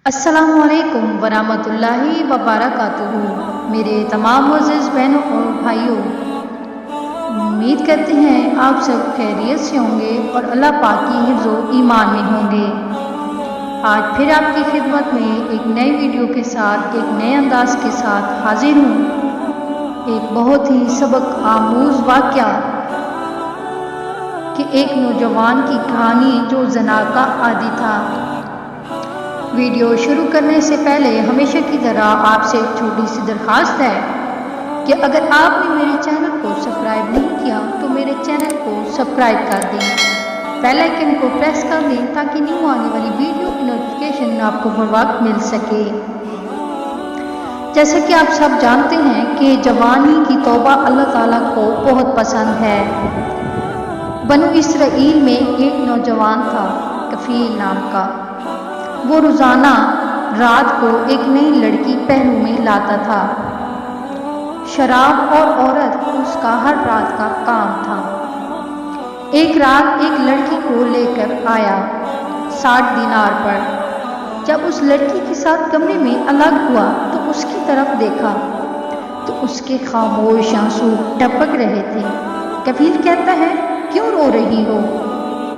السلام علیکم ورحمۃ اللہ وبرکاتہ۔ میرے تمام معزز بہنوں اور بھائیوں، امید کرتے ہیں آپ سب خیریت سے ہوں گے اور اللہ پاک کی حفظ و ایمان میں ہوں گے۔ آج پھر آپ کی خدمت میں ایک نئی ویڈیو کے ساتھ، ایک نئے انداز کے ساتھ حاضر ہوں۔ ایک بہت ہی سبق آموز واقعہ کہ ایک نوجوان کی کہانی جو زنا کا عادی تھا۔ ویڈیو شروع کرنے سے پہلے ہمیشہ کی طرح آپ سے ایک چھوٹی سی درخواست ہے کہ اگر آپ نے میرے چینل کو سبسکرائب نہیں کیا تو میرے چینل کو سبسکرائب کر دیں، بیل آئیکن کو پریس کر دیں تاکہ نیو آنے والی ویڈیو کی نوٹیفیکیشن آپ کو بر وقت مل سکے۔ جیسا کہ آپ سب جانتے ہیں کہ جوانی کی توبہ اللہ تعالیٰ کو بہت پسند ہے۔ بنو اسرائیل میں ایک نوجوان تھا کفیل نام کا۔ وہ روزانہ رات کو ایک نئی لڑکی پہلو میں لاتا تھا۔ شراب اور عورت اس کا ہر رات کا کام تھا۔ ایک رات ایک لڑکی کو لے کر آیا 60 دینار پر۔ جب اس لڑکی کے ساتھ کمرے میں الگ ہوا تو اس کی طرف دیکھا تو اس کے خاموش آنسو ٹپک رہے تھے۔ کفیل کہتا ہے، کیوں رو رہی ہو؟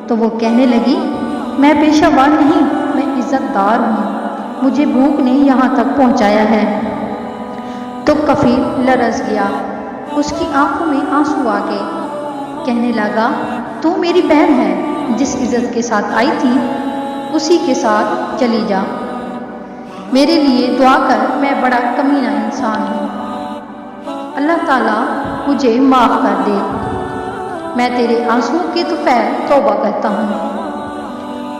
تو وہ کہنے لگی، میں پیشہ ور نہیں، میں عزت دار ہوں، مجھے بھوک نے یہاں تک پہنچایا ہے۔ تو کفیل لرز گیا، اس کی آنکھوں میں آنسو آ گئے۔ کہنے لگا، تو میری بہن ہے، جس عزت کے ساتھ آئی تھی اسی کے ساتھ چلی جا، میرے لیے دعا کر، میں بڑا کمینہ انسان ہوں، اللہ تعالیٰ مجھے معاف کر دے، میں تیرے آنسوؤں کے طفیل توبہ کرتا ہوں۔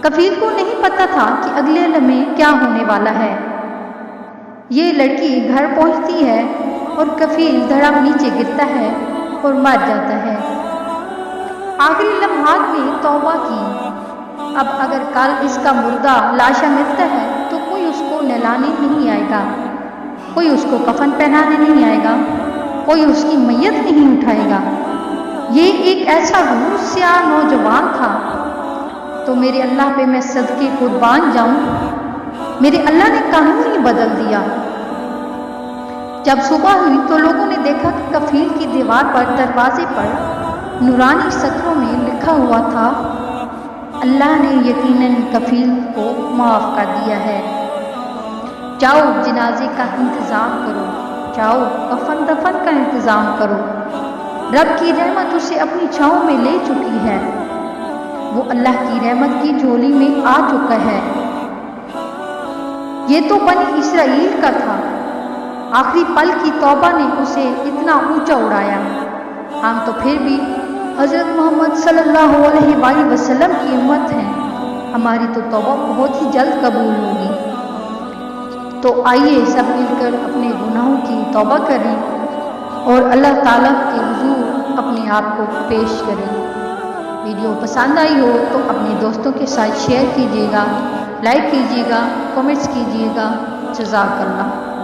کفیل کو نہیں پتا تھا کہ اگلے لمحے کیا ہونے والا ہے۔ یہ لڑکی گھر پہنچتی ہے اور کفیل دھڑام نیچے گرتا ہے اور مر جاتا ہے۔ آخری لمحات میں توبہ کی، اب اگر کل اس کا مردہ لاشا ملتا ہے تو کوئی اس کو نہلانے نہیں آئے گا، کوئی اس کو کفن پہنانے نہیں آئے گا، کوئی اس کی میت نہیں اٹھائے گا۔ یہ ایک ایسا روح سیاہ نوجوان تھا۔ تو میرے اللہ پہ میں صدقے قربان جاؤں، میرے اللہ نے قانون ہی بدل دیا۔ جب صبح ہوئی تو لوگوں نے دیکھا کہ کفیل کی دیوار پر دروازے پر نورانی سطروں میں لکھا ہوا تھا، اللہ نے یقیناً کفیل کو معاف کر دیا ہے، جاؤ جنازے کا انتظام کرو، جاؤ کفن دفن کا انتظام کرو، رب کی رحمت اسے اپنی چھاؤں میں لے چکی ہے، وہ اللہ کی رحمت کی جھولی میں آ چکا ہے۔ یہ تو بنی اسرائیل کا تھا، آخری پل کی توبہ نے اسے اتنا اونچا اڑایا، ہم تو پھر بھی حضرت محمد صلی اللہ علیہ وآلہ وسلم کی امت ہیں، ہماری تو توبہ بہت ہی جلد قبول ہوگی۔ تو آئیے سب مل کر اپنے گناہوں کی توبہ کریں اور اللہ تعالیٰ کے حضور اپنے آپ کو پیش کریں۔ ویڈیو پسند آئی ہو تو اپنے دوستوں کے ساتھ شیئر کیجیے گا، لائک کیجیے گا، کمنٹس کیجیے گا۔ جزاک اللہ۔